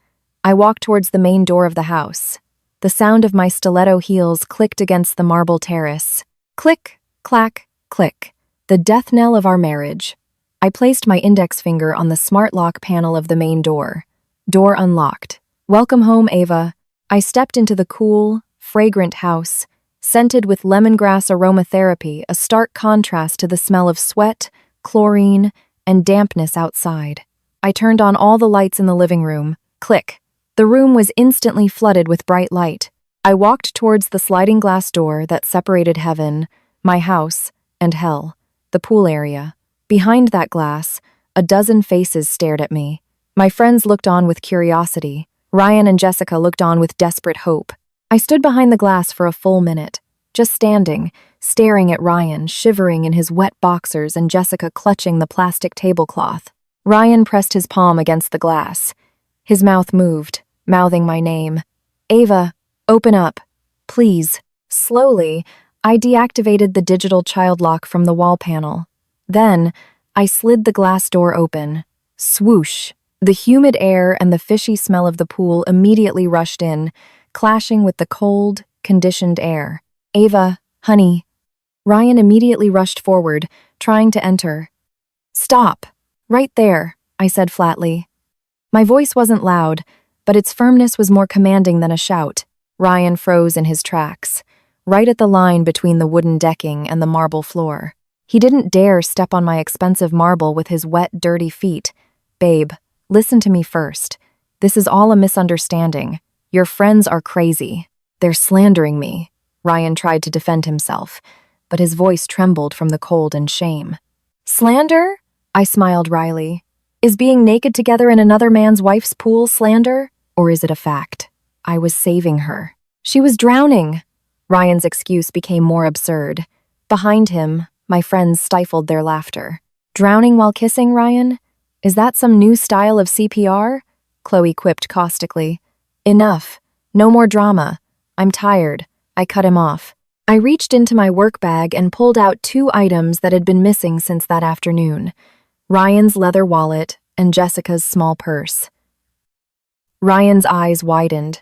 I walked towards the main door of the house. The sound of my stiletto heels clicked against the marble terrace. Click, clack, click. The death knell of our marriage. I placed my index finger on the smart lock panel of the main door. Door unlocked. Welcome home, Ava. I stepped into the cool, fragrant house, scented with lemongrass aromatherapy, a stark contrast to the smell of sweat, chlorine, and dampness outside. I turned on all the lights in the living room. Click. The room was instantly flooded with bright light. I walked towards the sliding glass door that separated heaven, my house, and hell, the pool area. Behind that glass, a dozen faces stared at me. My friends looked on with curiosity. Ryan and Jessica looked on with desperate hope. I stood behind the glass for a full minute, just standing, staring at Ryan, shivering in his wet boxers and Jessica clutching the plastic tablecloth. Ryan pressed his palm against the glass. His mouth moved, mouthing my name. Ava, open up. Please. Slowly, I deactivated the digital child lock from the wall panel. Then, I slid the glass door open. Swoosh. The humid air and the fishy smell of the pool immediately rushed in, clashing with the cold, conditioned air. Ava, honey. Ryan immediately rushed forward, trying to enter. Stop. Right there, I said flatly. My voice wasn't loud, but its firmness was more commanding than a shout. Ryan froze in his tracks, right at the line between the wooden decking and the marble floor. He didn't dare step on my expensive marble with his wet, dirty feet. Babe, listen to me first. This is all a misunderstanding. Your friends are crazy. They're slandering me. Ryan tried to defend himself, but his voice trembled from the cold and shame. Slander? I smiled wryly. Is being naked together in another man's wife's pool slander? Or is it a fact? I was saving her. She was drowning. Ryan's excuse became more absurd. Behind him, my friends stifled their laughter. Drowning while kissing, Ryan? Is that some new style of CPR? Chloe quipped caustically. Enough. No more drama. I'm tired. I cut him off. I reached into my work bag and pulled out 2 items that had been missing since that afternoon: Ryan's leather wallet and Jessica's small purse. Ryan's eyes widened.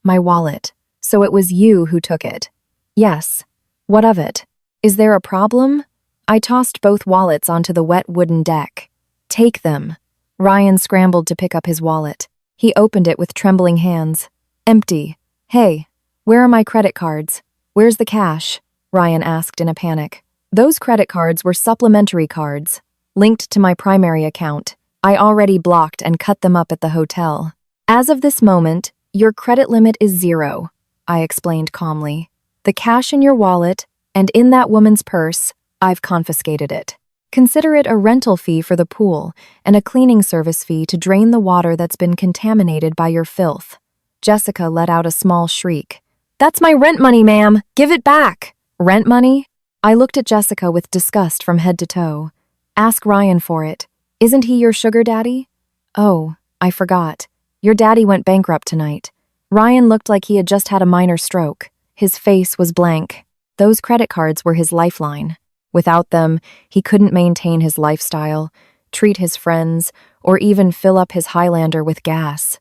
My wallet. So it was you who took it? Yes. What of it? Is there a problem? I tossed both wallets onto the wet wooden deck. Take them. Ryan scrambled to pick up his wallet. He opened it with trembling hands. Empty. Hey, where are my credit cards? Where's the cash? Ryan asked in a panic. Those credit cards were supplementary cards, linked to my primary account. I already blocked and cut them up at the hotel. As of this moment, your credit limit is 0, I explained calmly. The cash in your wallet and in that woman's purse, I've confiscated it. Consider it a rental fee for the pool and a cleaning service fee to drain the water that's been contaminated by your filth. Jessica let out a small shriek. That's my rent money, ma'am! Give it back! Rent money? I looked at Jessica with disgust from head to toe. Ask Ryan for it. Isn't he your sugar daddy? Oh, I forgot. Your daddy went bankrupt tonight. Ryan looked like he had just had a minor stroke. His face was blank. Those credit cards were his lifeline. Without them, he couldn't maintain his lifestyle, treat his friends, or even fill up his Highlander with gas.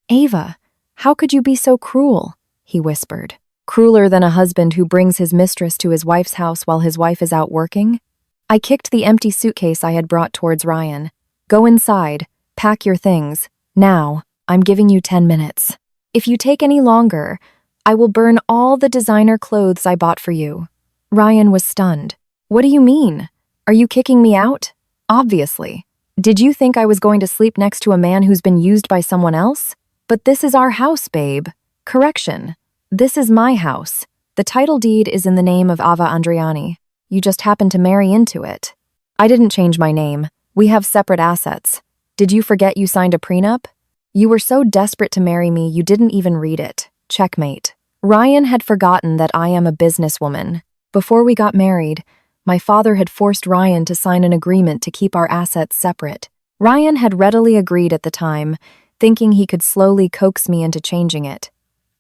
Ava, how could you be so cruel? He whispered. Crueler than a husband who brings his mistress to his wife's house while his wife is out working? I kicked the empty suitcase I had brought towards Ryan. Go inside. Pack your things. Now, I'm giving you 10 minutes. If you take any longer, I will burn all the designer clothes I bought for you. Ryan was stunned. What do you mean? Are you kicking me out? Obviously. Did you think I was going to sleep next to a man who's been used by someone else? But this is our house, babe. Correction. This is my house. The title deed is in the name of Ava Andriani. You just happened to marry into it. I didn't change my name. We have separate assets. Did you forget you signed a prenup? You were so desperate to marry me you didn't even read it. Checkmate. Ryan had forgotten that I am a businesswoman. Before we got married, my father had forced Ryan to sign an agreement to keep our assets separate. Ryan had readily agreed at the time, thinking he could slowly coax me into changing it.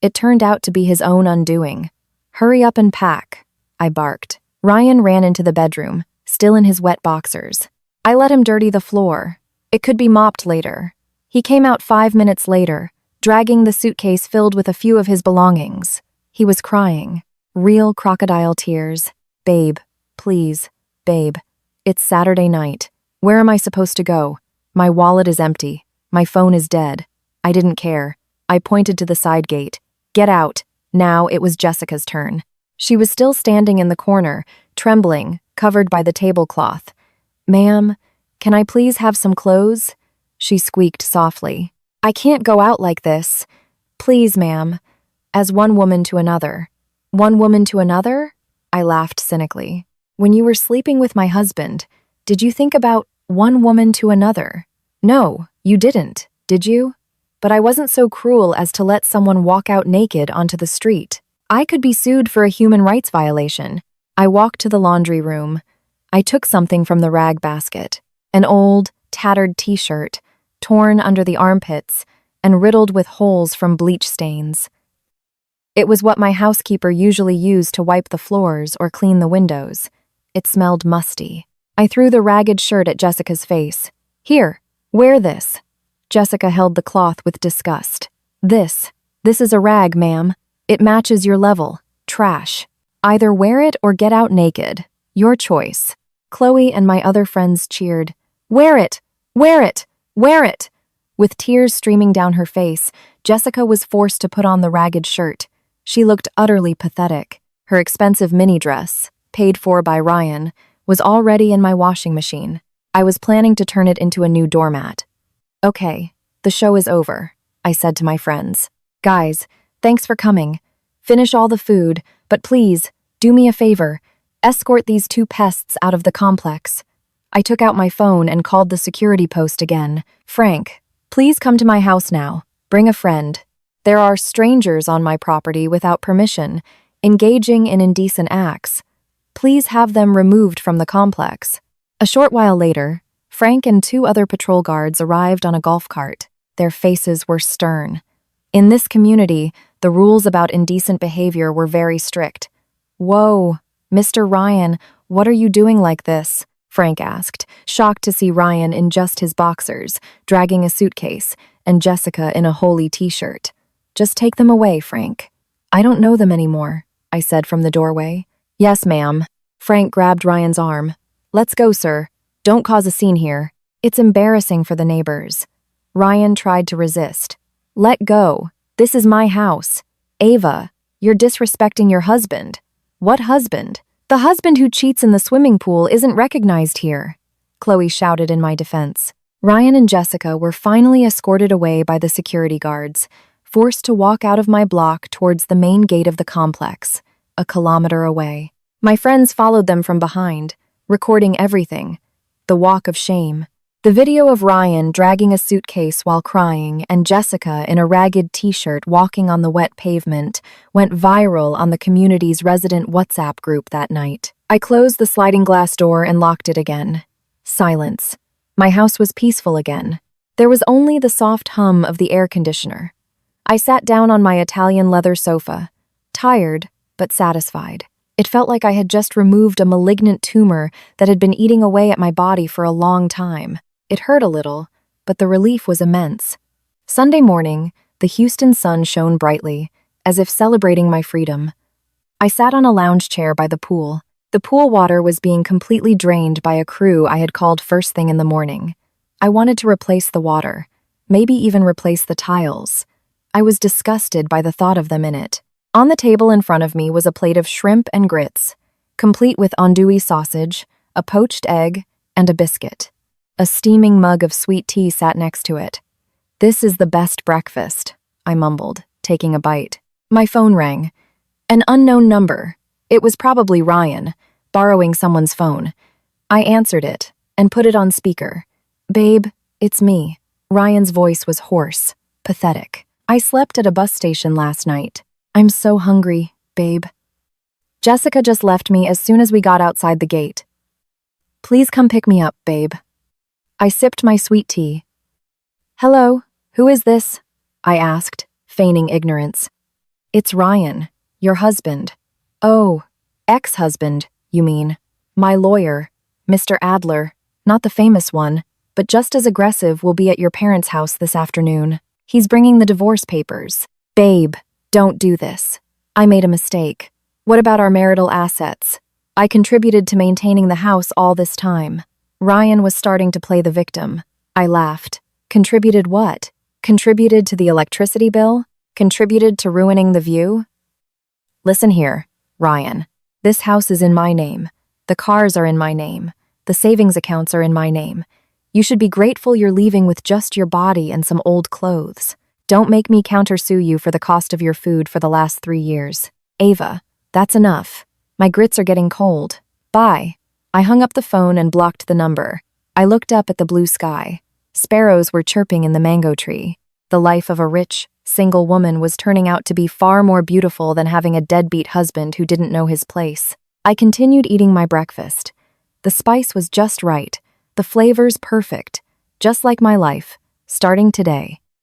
It turned out to be his own undoing. Hurry up and pack, I barked. Ryan ran into the bedroom, still in his wet boxers. I let him dirty the floor. It could be mopped later. He came out 5 minutes later, dragging the suitcase filled with a few of his belongings. He was crying. Real crocodile tears. Babe, please, babe. It's Saturday night. Where am I supposed to go? My wallet is empty. My phone is dead. I didn't care. I pointed to the side gate. Get out. Now it was Jessica's turn. She was still standing in the corner, trembling, covered by the tablecloth. Ma'am, can I please have some clothes? She squeaked softly. I can't go out like this. Please, ma'am. As one woman to another. One woman to another? I laughed cynically. When you were sleeping with my husband, did you think about one woman to another? No, you didn't, did you? But I wasn't so cruel as to let someone walk out naked onto the street. I could be sued for a human rights violation. I walked to the laundry room. I took something from the rag basket. An old, tattered t-shirt, torn under the armpits and riddled with holes from bleach stains. It was what my housekeeper usually used to wipe the floors or clean the windows. It smelled musty. I threw the ragged shirt at Jessica's face. Here, wear this. Jessica held the cloth with disgust. This is a rag, ma'am. It matches your level. Trash. Either wear it or get out naked. Your choice. Chloe and my other friends cheered. Wear it! Wear it! Wear it! With tears streaming down her face, Jessica was forced to put on the ragged shirt. She looked utterly pathetic. Her expensive mini dress, paid for by Ryan, was already in my washing machine. I was planning to turn it into a new doormat. Okay, the show is over, I said to my friends. Guys, thanks for coming. Finish all the food, but please, do me a favor. Escort these 2 pests out of the complex. I took out my phone and called the security post again. Frank, please come to my house now. Bring a friend. There are strangers on my property without permission, engaging in indecent acts. Please have them removed from the complex. A short while later, Frank and 2 other patrol guards arrived on a golf cart. Their faces were stern. In this community, the rules about indecent behavior were very strict. "Whoa, Mr. Ryan, what are you doing like this?" Frank asked, shocked to see Ryan in just his boxers, dragging a suitcase, and Jessica in a holey t-shirt. "Just take them away, Frank." "I don't know them anymore," I said from the doorway. "Yes, ma'am." Frank grabbed Ryan's arm. "Let's go, sir. Don't cause a scene here. It's embarrassing for the neighbors." Ryan tried to resist. "Let go. This is my house. Ava, you're disrespecting your husband." "What husband? The husband who cheats in the swimming pool isn't recognized here," Chloe shouted in my defense. Ryan and Jessica were finally escorted away by the security guards, forced to walk out of my block towards the main gate of the complex, a kilometer away. My friends followed them from behind, recording everything. The walk of shame. The video of Ryan dragging a suitcase while crying and Jessica in a ragged t-shirt walking on the wet pavement went viral on the community's resident WhatsApp group that night. I closed the sliding glass door and locked it again. Silence. My house was peaceful again. There was only the soft hum of the air conditioner. I sat down on my Italian leather sofa, tired but satisfied. It felt like I had just removed a malignant tumor that had been eating away at my body for a long time. It hurt a little, but the relief was immense. Sunday morning, the Houston sun shone brightly, as if celebrating my freedom. I sat on a lounge chair by the pool. The pool water was being completely drained by a crew I had called first thing in the morning. I wanted to replace the water, maybe even replace the tiles. I was disgusted by the thought of them in it. On the table in front of me was a plate of shrimp and grits, complete with andouille sausage, a poached egg, and a biscuit. A steaming mug of sweet tea sat next to it. "This is the best breakfast," I mumbled, taking a bite. My phone rang. An unknown number. It was probably Ryan, borrowing someone's phone. I answered it and put it on speaker. "Babe, it's me." Ryan's voice was hoarse, pathetic. "I slept at a bus station last night. I'm so hungry, babe." Jessica just left me as soon as we got outside the gate. "Please come pick me up, babe." I sipped my sweet tea. "Hello, who is this?" I asked, feigning ignorance. "It's Ryan, your husband." "Oh, ex-husband, you mean. My lawyer, Mr. Adler, not the famous one, but just as aggressive, will be at your parents' house this afternoon. He's bringing the divorce papers." "Babe, don't do this. I made a mistake. What about our marital assets? I contributed to maintaining the house all this time." Ryan was starting to play the victim. I laughed. "Contributed what? Contributed to the electricity bill? Contributed to ruining the view?" "Listen here, Ryan. This house is in my name. The cars are in my name. The savings accounts are in my name. You should be grateful you're leaving with just your body and some old clothes. Don't make me countersue you for the cost of your food for the last 3 years. Ava, that's enough. My grits are getting cold. Bye." I hung up the phone and blocked the number. I looked up at the blue sky. Sparrows were chirping in the mango tree. The life of a rich, single woman was turning out to be far more beautiful than having a deadbeat husband who didn't know his place. I continued eating my breakfast. The spice was just right, the flavors perfect, just like my life, starting today.